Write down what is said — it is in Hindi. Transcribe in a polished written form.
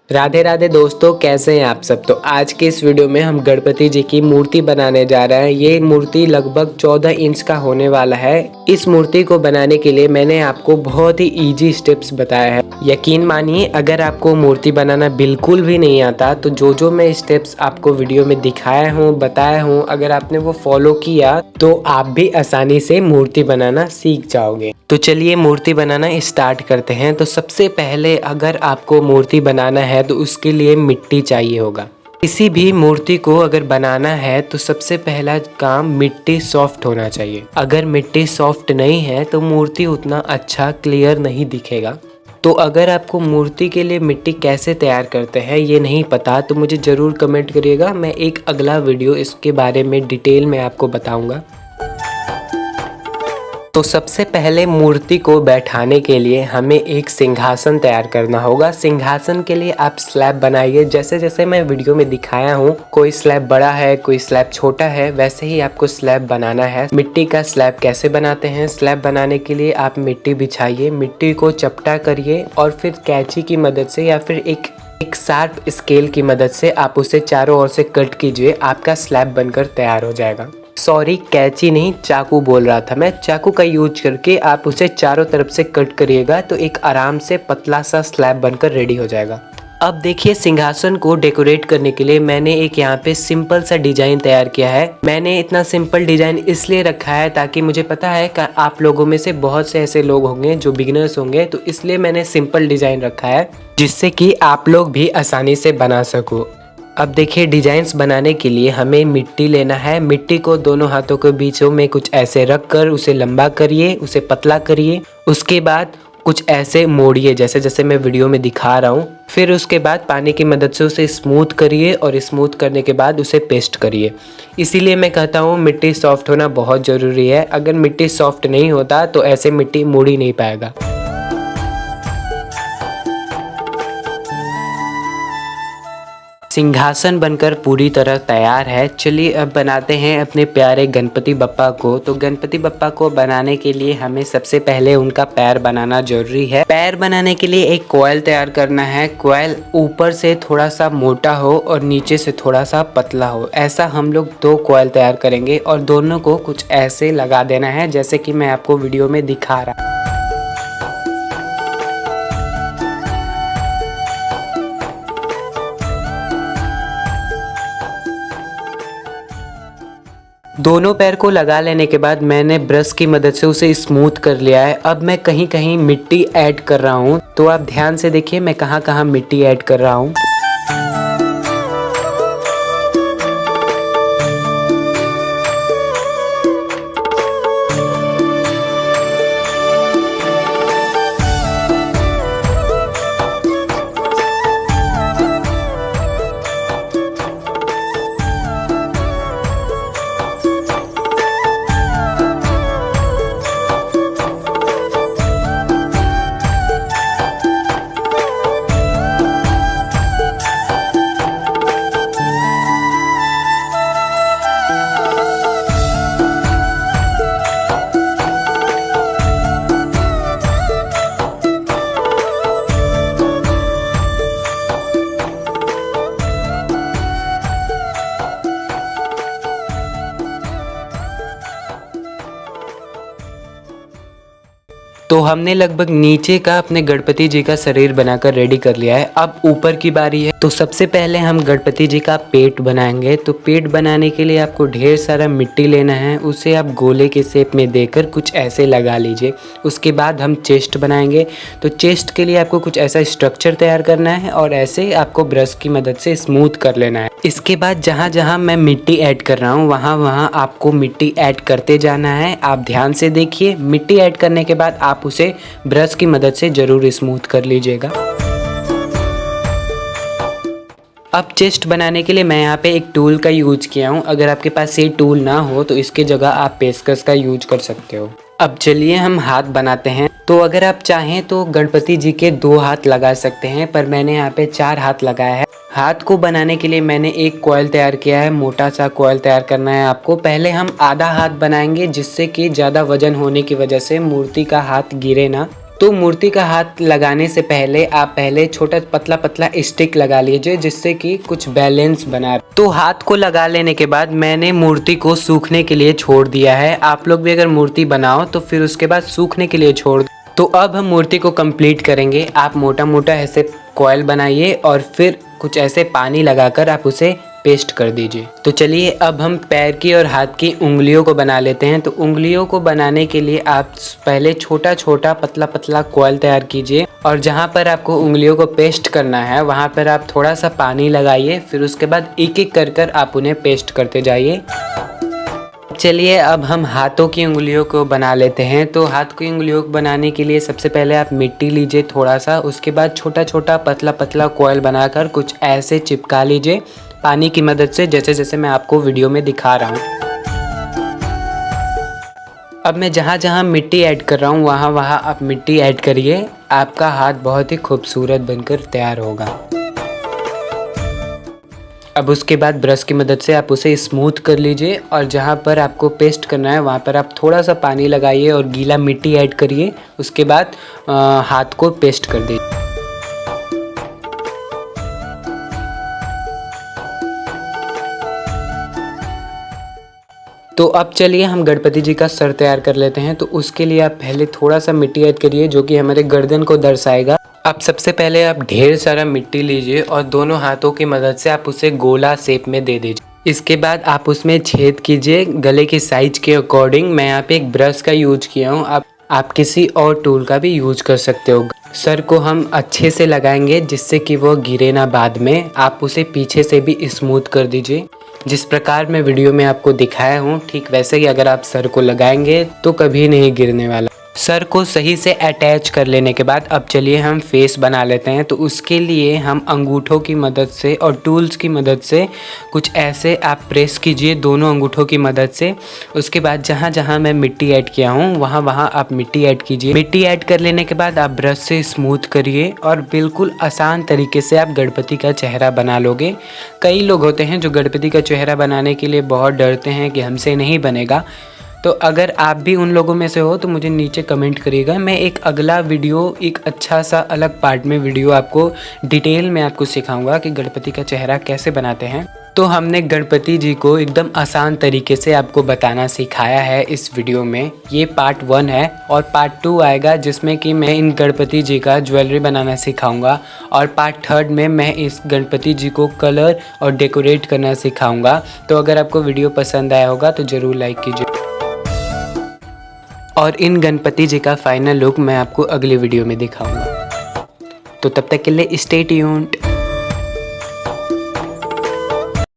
राधे राधे दोस्तों, कैसे हैं आप सब। तो आज के इस वीडियो में हम गणपति जी की मूर्ति बनाने जा रहे हैं। ये मूर्ति लगभग 14 इंच का होने वाला है। इस मूर्ति को बनाने के लिए मैंने आपको बहुत ही इजी स्टेप्स बताया है। यकीन मानिए, अगर आपको मूर्ति बनाना बिल्कुल भी नहीं आता तो जो मैं स्टेप्स आपको वीडियो में दिखाया हूँ, बताया हूँ, अगर आपने वो फॉलो किया तो आप भी आसानी से मूर्ति बनाना सीख जाओगे। तो चलिए मूर्ति बनाना स्टार्ट करते हैं। तो सबसे पहले अगर आपको मूर्ति बनाना है तो उसके लिए मिट्टी चाहिए होगा। किसी भी मूर्ति को अगर बनाना है तो सबसे पहला काम मिट्टी सॉफ्ट होना चाहिए। अगर मिट्टी सॉफ्ट नहीं है तो मूर्ति उतना अच्छा क्लियर नहीं दिखेगा। तो अगर आपको मूर्ति के लिए मिट्टी कैसे तैयार करते हैं ये नहीं पता तो मुझे ज़रूर कमेंट करिएगा। मैं एक अगला वीडियो इसके बारे में डिटेल में आपको बताऊंगा। तो सबसे पहले मूर्ति को बैठाने के लिए हमें एक सिंहासन तैयार करना होगा। सिंहासन के लिए आप स्लैब बनाइए। जैसे जैसे मैं वीडियो में दिखाया हूँ, कोई स्लैब बड़ा है, कोई स्लैब छोटा है, वैसे ही आपको स्लैब बनाना है। मिट्टी का स्लैब कैसे बनाते हैं? स्लैब बनाने के लिए आप मिट्टी बिछाइए, मिट्टी को चपटा करिए और फिर कैंची की मदद से या फिर एक शार्प स्केल की मदद से आप उसे चारों ओर से कट कीजिए। आपका स्लैब बनकर तैयार हो जाएगा। सॉरी, कैंची नहीं, चाकू बोल रहा था मैं। चाकू का यूज करके आप उसे चारों तरफ से कट करिएगा तो एक आराम से पतला सा स्लैब बनकर रेडी हो जाएगा। अब देखिए, सिंहासन को डेकोरेट करने के लिए मैंने एक यहाँ पे सिंपल सा डिजाइन तैयार किया है। मैंने इतना सिंपल डिजाइन इसलिए रखा है ताकि मुझे पता है कि आप लोगों में से बहुत से ऐसे लोग होंगे जो बिगिनर्स होंगे, तो इसलिए मैंने सिंपल डिजाइन रखा है जिससे कि आप लोग भी आसानी से बना सको। अब देखिए, डिजाइन्स बनाने के लिए हमें मिट्टी लेना है। मिट्टी को दोनों हाथों के बीचों में कुछ ऐसे रख कर उसे लंबा करिए, उसे पतला करिए। उसके बाद कुछ ऐसे मोड़िए जैसे जैसे मैं वीडियो में दिखा रहा हूँ। फिर उसके बाद पानी की मदद से उसे स्मूथ करिए और स्मूथ करने के बाद उसे पेस्ट करिए। इसीलिए मैं कहता हूँ मिट्टी सॉफ्ट होना बहुत ज़रूरी है। अगर मिट्टी सॉफ्ट नहीं होता तो ऐसे मिट्टी मुड़ ही नहीं पाएगा। सिंहासन बनकर पूरी तरह तैयार है। चलिए अब बनाते हैं अपने प्यारे गणपति बप्पा को। तो गणपति बप्पा को बनाने के लिए हमें सबसे पहले उनका पैर बनाना जरूरी है। पैर बनाने के लिए एक कॉइल तैयार करना है। कॉइल ऊपर से थोड़ा सा मोटा हो और नीचे से थोड़ा सा पतला हो, ऐसा हम लोग 2 कॉइल तैयार करेंगे और दोनों को कुछ ऐसे लगा देना है जैसे कि मैं आपको वीडियो में दिखा रहा हूँ। दोनों पैर को लगा लेने के बाद मैंने ब्रश की मदद से उसे स्मूथ कर लिया है। अब मैं कहीं कहीं मिट्टी ऐड कर रहा हूँ, तो आप ध्यान से देखिए मैं कहाँ कहाँ मिट्टी ऐड कर रहा हूँ। तो हमने लगभग नीचे का अपने गणपति जी का शरीर बनाकर रेडी कर लिया है। अब ऊपर की बारी है। तो सबसे पहले हम गणपति जी का पेट बनाएंगे। तो पेट बनाने के लिए आपको ढेर सारा मिट्टी लेना है, उसे आप गोले के शेप में देकर कुछ ऐसे लगा लीजिए। उसके बाद हम चेस्ट बनाएंगे। तो चेस्ट के लिए आपको कुछ ऐसा स्ट्रक्चर तैयार करना है और ऐसे आपको ब्रश की मदद से स्मूथ कर लेना है। इसके बाद जहाँ जहाँ मैं मिट्टी ऐड कर रहा हूँ वहाँ वहाँ आपको मिट्टी ऐड करते जाना है। आप ध्यान से देखिए, मिट्टी ऐड करने के बाद आप उसे ब्रश की मदद से जरूर स्मूथ कर लीजिएगा। अब चेस्ट बनाने के लिए मैं यहाँ पे एक टूल का यूज किया हूँ। अगर आपके पास ये टूल ना हो तो इसके जगह आप पेचकस का यूज कर सकते हो। अब चलिए हम हाथ बनाते हैं। तो अगर आप चाहें तो गणपति जी के 2 हाथ लगा सकते हैं, पर मैंने यहाँ पे 4 हाथ लगाया है। हाथ को बनाने के लिए मैंने एक कॉइल तैयार किया है। मोटा सा कॉइल तैयार करना है आपको। पहले हम आधा हाथ बनाएंगे जिससे कि ज़्यादा वजन होने की वजह से मूर्ति का हाथ गिरे ना। तो मूर्ति का हाथ लगाने से पहले आप पहले छोटा पतला पतला स्टिक लगा लीजिए, जिससे कि कुछ बैलेंस बना। तो हाथ को लगा लेने के बाद मैंने मूर्ति को सूखने के लिए छोड़ दिया है। आप लोग भी अगर मूर्ति बनाओ तो फिर उसके बाद सूखने के लिए छोड़ दो। तो अब हम मूर्ति को कंप्लीट करेंगे। आप मोटा मोटा ऐसे कॉइल बनाइए और फिर कुछ ऐसे पानी लगाकर आप उसे पेस्ट कर दीजिए। तो चलिए अब हम पैर की और हाथ की उंगलियों को बना लेते हैं। तो उंगलियों को बनाने के लिए आप पहले छोटा छोटा पतला पतला कॉइल तैयार कीजिए और जहां पर आपको उंगलियों को पेस्ट करना है वहां पर आप थोड़ा सा पानी लगाइए। फिर उसके बाद एक एक कर आप उन्हें पेस्ट करते जाइए। चलिए अब हम हाथों की उंगलियों को बना लेते हैं। तो हाथ की उंगलियों को बनाने के लिए सबसे पहले आप मिट्टी लीजिए थोड़ा सा, उसके बाद छोटा छोटा पतला पतला कॉइल बनाकर कुछ ऐसे चिपका लीजिए पानी की मदद से, जैसे जैसे मैं आपको वीडियो में दिखा रहा हूँ। अब मैं जहाँ जहाँ मिट्टी ऐड कर रहा हूँ वहाँ वहाँ आप मिट्टी ऐड करिए। आपका हाथ बहुत ही खूबसूरत बनकर तैयार होगा। अब उसके बाद ब्रश की मदद से आप उसे स्मूथ कर लीजिए और जहाँ पर आपको पेस्ट करना है वहाँ पर आप थोड़ा सा पानी लगाइए और गीला मिट्टी ऐड करिए। उसके बाद हाथ को पेस्ट कर दीजिए। तो अब चलिए हम गणपति जी का सर तैयार कर लेते हैं। तो उसके लिए आप पहले थोड़ा सा मिट्टी ऐड करिए जो कि हमारे गर्दन को दर्शाएगा। अब सबसे पहले आप ढेर सारा मिट्टी लीजिए और दोनों हाथों की मदद से आप उसे गोला शेप में दे दीजिए। इसके बाद आप उसमें छेद कीजिए गले की साइज के अकॉर्डिंग। मैं यहाँ पे एक ब्रश का यूज किया हूँ, आप किसी और टूल का भी यूज कर सकते हो। सर को हम अच्छे से लगाएंगे जिससे कि वो गिरे ना बाद में। आप उसे पीछे से भी स्मूथ कर दीजिए। जिस प्रकार मैं वीडियो में आपको दिखाया हूँ ठीक वैसे ही अगर आप सर को लगाएंगे तो कभी नहीं गिरने वाला। सर को सही से अटैच कर लेने के बाद अब चलिए हम फेस बना लेते हैं। तो उसके लिए हम अंगूठों की मदद से और टूल्स की मदद से कुछ ऐसे आप प्रेस कीजिए दोनों अंगूठों की मदद से। उसके बाद जहाँ जहाँ मैं मिट्टी ऐड किया हूँ वहाँ वहाँ आप मिट्टी ऐड कीजिए। मिट्टी ऐड कर लेने के बाद आप ब्रश से स्मूथ करिए और बिल्कुल आसान तरीके से आप गणपति का चेहरा बना लोगे। कई लोग होते हैं जो गणपति का चेहरा बनाने के लिए बहुत डरते हैं कि हमसे नहीं बनेगा। तो अगर आप भी उन लोगों में से हो तो मुझे नीचे कमेंट करिएगा। मैं एक अगला वीडियो एक अच्छा सा अलग पार्ट में वीडियो आपको डिटेल में आपको सिखाऊंगा कि गणपति का चेहरा कैसे बनाते हैं। तो हमने गणपति जी को एकदम आसान तरीके से आपको बताना सिखाया है इस वीडियो में। ये पार्ट 1 है और पार्ट 2 आएगा जिसमें कि मैं इन गणपति जी का ज्वेलरी बनाना सिखाऊंगा और पार्ट 3 में मैं इस गणपति जी को कलर और डेकोरेट करना सिखाऊंगा। तो अगर आपको वीडियो पसंद आया होगा तो ज़रूर लाइक कीजिए और इन गणपति जी का फाइनल लुक मैं आपको अगले वीडियो में दिखाऊंगा। तो तब तक के लिए स्टे ट्यून्ड।